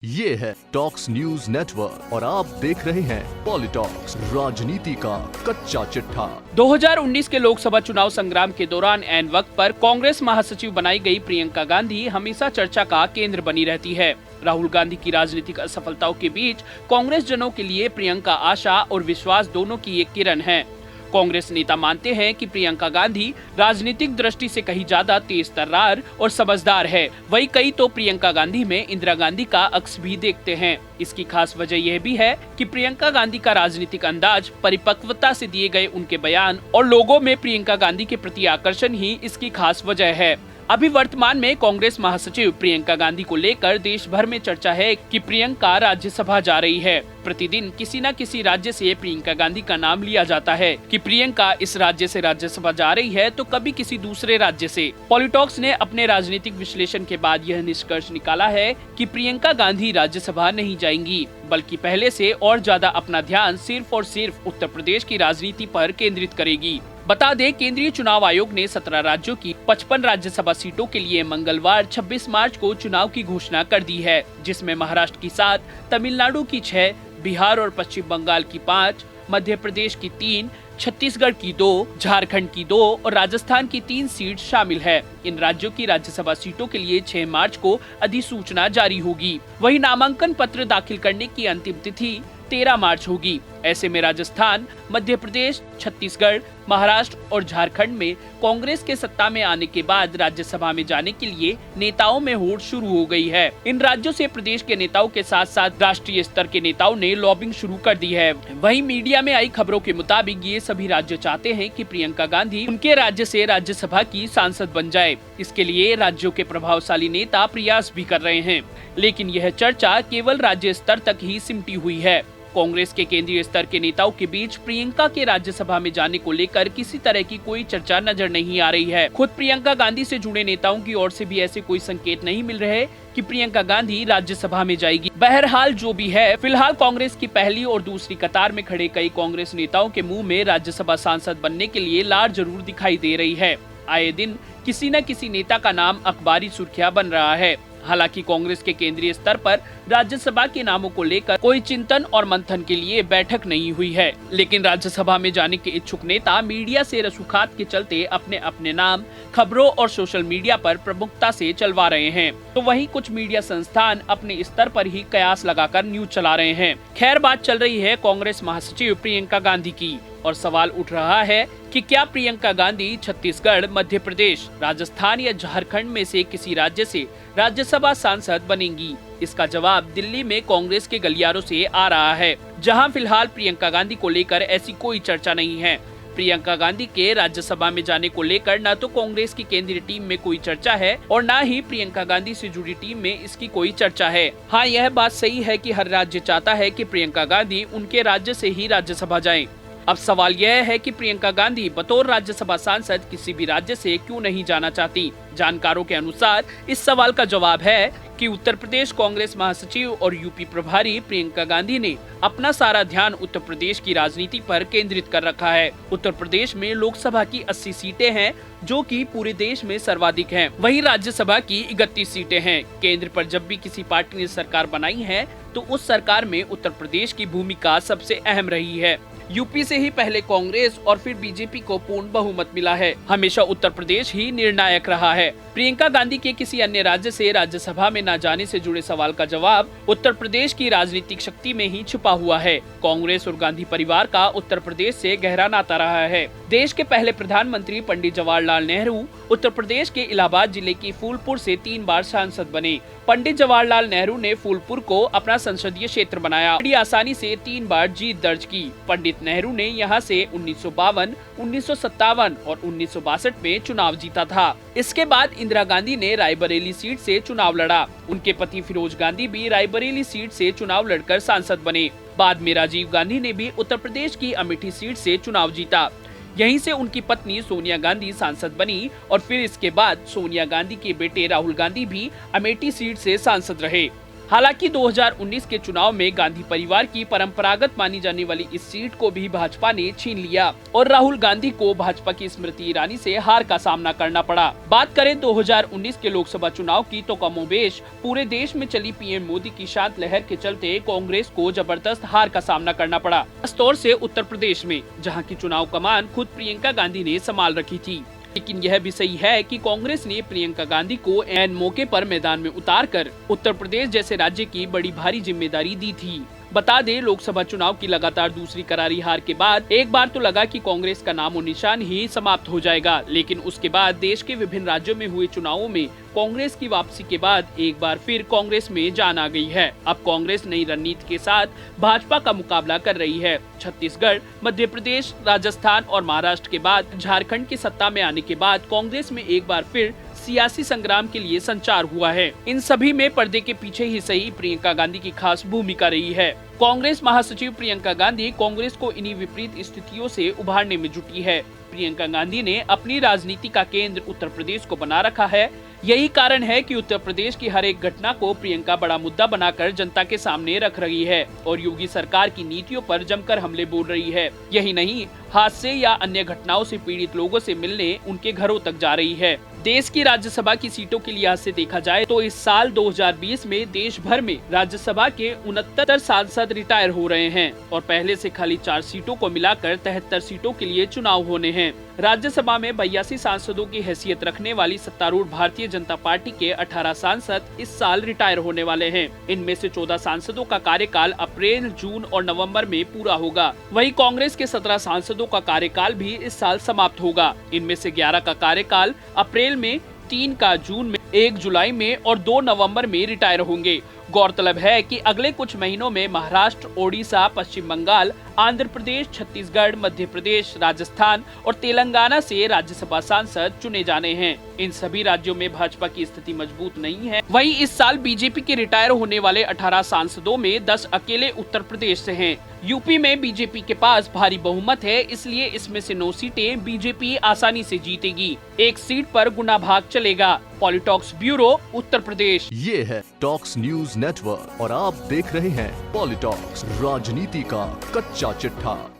ये है talks news network और आप देख रहे हैं पॉलिटॉक्स, राजनीति का कच्चा चिट्ठा। 2019 के लोकसभा चुनाव संग्राम के दौरान ऐन वक्त पर कांग्रेस महासचिव बनाई गई प्रियंका गांधी हमेशा चर्चा का केंद्र बनी रहती है। राहुल गांधी की राजनीतिक असफलताओं के बीच कांग्रेस जनों के लिए प्रियंका आशा और विश्वास दोनों की एक किरण है। कांग्रेस नेता मानते हैं कि प्रियंका गांधी राजनीतिक दृष्टि से कहीं ज्यादा तेज तर्रार और समझदार है। वहीं कई तो प्रियंका गांधी में इंदिरा गांधी का अक्स भी देखते हैं। इसकी खास वजह यह भी है कि प्रियंका गांधी का राजनीतिक अंदाज, परिपक्वता से दिए गए उनके बयान और लोगों में प्रियंका गांधी के प्रति आकर्षण ही इसकी खास वजह है। अभी वर्तमान में कांग्रेस महासचिव प्रियंका गांधी को लेकर देश भर में चर्चा है कि प्रियंका राज्यसभा जा रही है। प्रतिदिन किसी न किसी राज्य से प्रियंका गांधी का नाम लिया जाता है कि प्रियंका इस राज्य से राज्यसभा जा रही है, तो कभी किसी दूसरे राज्य से। पॉलिटॉक्स ने अपने राजनीतिक विश्लेषण के बाद यह निष्कर्ष निकाला है कि प्रियंका गांधी राज्यसभा नहीं जाएंगी, बल्कि पहले से और ज्यादा अपना ध्यान सिर्फ और सिर्फ उत्तर प्रदेश की राजनीति पर केंद्रित करेगी। बता दें, केंद्रीय चुनाव आयोग ने 17 राज्यों की 55 राज्यसभा सीटों के लिए मंगलवार 26 मार्च को चुनाव की घोषणा कर दी है, जिसमें महाराष्ट्र की 7, तमिलनाडु की 6, बिहार और पश्चिम बंगाल की 5, मध्य प्रदेश की 3, छत्तीसगढ़ की 2, झारखंड की 2 और राजस्थान की 3 सीट शामिल है। इन राज्यों की राज्यसभा सीटों के लिए 6 मार्च को अधिसूचना जारी होगी। वहीं नामांकन पत्र दाखिल करने की अंतिम तिथि 13 मार्च होगी। ऐसे में राजस्थान, मध्य प्रदेश, छत्तीसगढ़, महाराष्ट्र और झारखंड में कांग्रेस के सत्ता में आने के बाद राज्यसभा में जाने के लिए नेताओं में होड़ शुरू हो गई है। इन राज्यों से प्रदेश के नेताओं के साथ साथ राष्ट्रीय स्तर के नेताओं ने लॉबिंग शुरू कर दी है। वहीं मीडिया में आई खबरों के मुताबिक ये सभी राज्य चाहते हैं कि प्रियंका गांधी उनके राज्य से राज्यसभा की सांसद बन जाए। इसके लिए राज्यों के प्रभावशाली नेता प्रयास भी कर रहे हैं, लेकिन यह चर्चा केवल राज्य स्तर तक ही सिमटी हुई है। कांग्रेस के केंद्रीय स्तर के नेताओं के बीच प्रियंका के राज्यसभा में जाने को लेकर किसी तरह की कोई चर्चा नजर नहीं आ रही है। खुद प्रियंका गांधी से जुड़े नेताओं की ओर से भी ऐसे कोई संकेत नहीं मिल रहे कि प्रियंका गांधी राज्यसभा में जाएगी। बहरहाल जो भी है, फिलहाल कांग्रेस की पहली और दूसरी कतार में खड़े कई कांग्रेस नेताओं के मुंह में राज्यसभा सांसद बनने के लिए लार जरूर दिखाई दे रही है। आए दिन किसी न किसी नेता का नाम अखबारी सुर्खियां बन रहा है। हालांकि कांग्रेस के केंद्रीय स्तर पर राज्यसभा के नामों को लेकर कोई चिंतन और मंथन के लिए बैठक नहीं हुई है, लेकिन राज्यसभा में जाने के इच्छुक नेता मीडिया से रसूखात के चलते अपने अपने नाम खबरों और सोशल मीडिया पर प्रमुखता से चलवा रहे हैं, तो वहीं कुछ मीडिया संस्थान अपने स्तर पर ही कयास लगाकर न्यूज चला रहे हैं। खैर, बात चल रही है कांग्रेस महासचिव प्रियंका गांधी की और सवाल उठ रहा है कि क्या प्रियंका गांधी छत्तीसगढ़, मध्य प्रदेश, राजस्थान या झारखंड में से किसी राज्य से राज्यसभा सांसद बनेंगी। इसका जवाब दिल्ली में कांग्रेस के गलियारों से आ रहा है, जहां फिलहाल प्रियंका गांधी को लेकर ऐसी कोई चर्चा नहीं है। प्रियंका गांधी के राज्यसभा में जाने को लेकर न तो कांग्रेस की केंद्रीय टीम में कोई चर्चा है और न ही प्रियंका गांधी से जुड़ी टीम में इसकी कोई चर्चा है। हाँ, यह बात सही है कि हर राज्य चाहता है कि प्रियंका गांधी उनके राज्य से ही राज्यसभा जाएं। अब सवाल यह है कि प्रियंका गांधी बतौर राज्यसभा सांसद किसी भी राज्य से क्यों नहीं जाना चाहती। जानकारों के अनुसार इस सवाल का जवाब है कि उत्तर प्रदेश कांग्रेस महासचिव और यूपी प्रभारी प्रियंका गांधी ने अपना सारा ध्यान उत्तर प्रदेश की राजनीति पर केंद्रित कर रखा है। उत्तर प्रदेश में लोकसभा की 80 सीटें हैं, जो कि पूरे देश में सर्वाधिक हैं। वहीं राज्यसभा की 31 सीटें हैं। केंद्र पर जब भी किसी पार्टी ने सरकार बनाई है, तो उस सरकार में उत्तर प्रदेश की भूमिका सबसे अहम रही है। यूपी से ही पहले कांग्रेस और फिर बीजेपी को पूर्ण बहुमत मिला है। हमेशा उत्तर प्रदेश ही निर्णायक रहा है। प्रियंका गांधी के किसी अन्य राज्य से राज्यसभा में न जाने से जुड़े सवाल का जवाब उत्तर प्रदेश की राजनीतिक शक्ति में ही छुपा हुआ है। कांग्रेस और गांधी परिवार का उत्तर प्रदेश से गहरा नाता रहा है। देश के पहले प्रधानमंत्री पंडित जवाहरलाल नेहरू उत्तर प्रदेश के इलाहाबाद जिले की फूलपुर से 3 बार सांसद बने। पंडित जवाहरलाल नेहरू ने फूलपुर को अपना संसदीय क्षेत्र बनाया, बड़ी आसानी से 3 बार जीत दर्ज की। पंडित नेहरू ने यहाँ से 1952, 1957 और 1962 में चुनाव जीता था। इसके बाद इंदिरा गांधी ने रायबरेली सीट से चुनाव लड़ा। उनके पति फिरोज गांधी भी रायबरेली सीट से चुनाव लड़कर सांसद बने। बाद में राजीव गांधी ने भी उत्तर प्रदेश की अमेठी सीट से चुनाव जीता। यहीं से उनकी पत्नी सोनिया गांधी सांसद बनी और फिर इसके बाद सोनिया गांधी के बेटे राहुल गांधी भी अमेठी सीट से सांसद रहे। हालांकि 2019 के चुनाव में गांधी परिवार की परंपरागत मानी जाने वाली इस सीट को भी भाजपा ने छीन लिया और राहुल गांधी को भाजपा की स्मृति ईरानी से हार का सामना करना पड़ा। बात करें 2019 के लोकसभा चुनाव की तो कमोबेश पूरे देश में चली पीएम मोदी की शांत लहर के चलते कांग्रेस को जबरदस्त हार का सामना करना पड़ा, खासतौर से उत्तर प्रदेश में, जहां की चुनाव कमान खुद प्रियंका गांधी ने संभाल रखी थी। लेकिन यह भी सही है कि कांग्रेस ने प्रियंका गांधी को ऐन मौके पर मैदान में उतारकर उत्तर प्रदेश जैसे राज्य की बड़ी भारी जिम्मेदारी दी थी। बता दें, लोकसभा चुनाव की लगातार दूसरी करारी हार के बाद एक बार तो लगा कि कांग्रेस का नामो निशान ही समाप्त हो जाएगा, लेकिन उसके बाद देश के विभिन्न राज्यों में हुए चुनावों में कांग्रेस की वापसी के बाद एक बार फिर कांग्रेस में जान आ गई है। अब कांग्रेस नई रणनीति के साथ भाजपा का मुकाबला कर रही है। छत्तीसगढ़, मध्य प्रदेश, राजस्थान और महाराष्ट्र के बाद झारखंड की सत्ता में आने के बाद कांग्रेस में एक बार फिर सियासी संग्राम के लिए संचार हुआ है। इन सभी में पर्दे के पीछे ही सही प्रियंका गांधी की खास भूमिका रही है। कांग्रेस महासचिव प्रियंका गांधी कांग्रेस को इन्हीं विपरीत स्थितियों से उभारने में जुटी है। प्रियंका गांधी ने अपनी राजनीति का केंद्र उत्तर प्रदेश को बना रखा है। यही कारण है कि उत्तर प्रदेश की हर एक घटना को प्रियंका बड़ा मुद्दा बनाकर जनता के सामने रख रही है और योगी सरकार की नीतियों पर जमकर हमले बोल रही है। यही नहीं, हादसे या अन्य घटनाओं से पीड़ित लोगों से मिलने उनके घरों तक जा रही है। देश की राज्यसभा की सीटों के लिहाज से देखा जाए तो इस साल 2020 में देश भर में राज्यसभा के 69 सांसद रिटायर हो रहे हैं और पहले से खाली 4 सीटों को मिलाकर 73 सीटों के लिए चुनाव होने हैं। राज्यसभा में 82 सांसदों की हैसियत रखने वाली सत्तारूढ़ भारतीय जनता पार्टी के 18 सांसद इस साल रिटायर होने वाले हैं। इनमें से 14 सांसदों का कार्यकाल अप्रैल, जून और नवंबर में पूरा होगा। वहीं कांग्रेस के 17 सांसदों का कार्यकाल भी इस साल समाप्त होगा। इनमें से 11 का कार्यकाल अप्रैल में, 3 का जून में, 1 जुलाई में और 2 नवंबर में रिटायर होंगे। गौरतलब है कि अगले कुछ महीनों में महाराष्ट्र, ओडिशा, पश्चिम बंगाल, आंध्र प्रदेश, छत्तीसगढ़, मध्य प्रदेश, राजस्थान और तेलंगाना से राज्यसभा सांसद चुने जाने हैं। इन सभी राज्यों में भाजपा की स्थिति मजबूत नहीं है। वहीं इस साल बीजेपी के रिटायर होने वाले 18 सांसदों में 10 अकेले उत्तर प्रदेश से हैं। यूपी में बीजेपी के पास भारी बहुमत है, इसलिए इसमें से 9 सीटें बीजेपी आसानी से जीतेगी। 1 सीट पर गुना भाग चलेगा। पॉलिटॉक्स ब्यूरो, उत्तर प्रदेश। ये है टॉक्स न्यूज नेटवर्क और आप देख रहे हैं पॉलिटॉक्स, राजनीति का कच्चा चिट्ठा।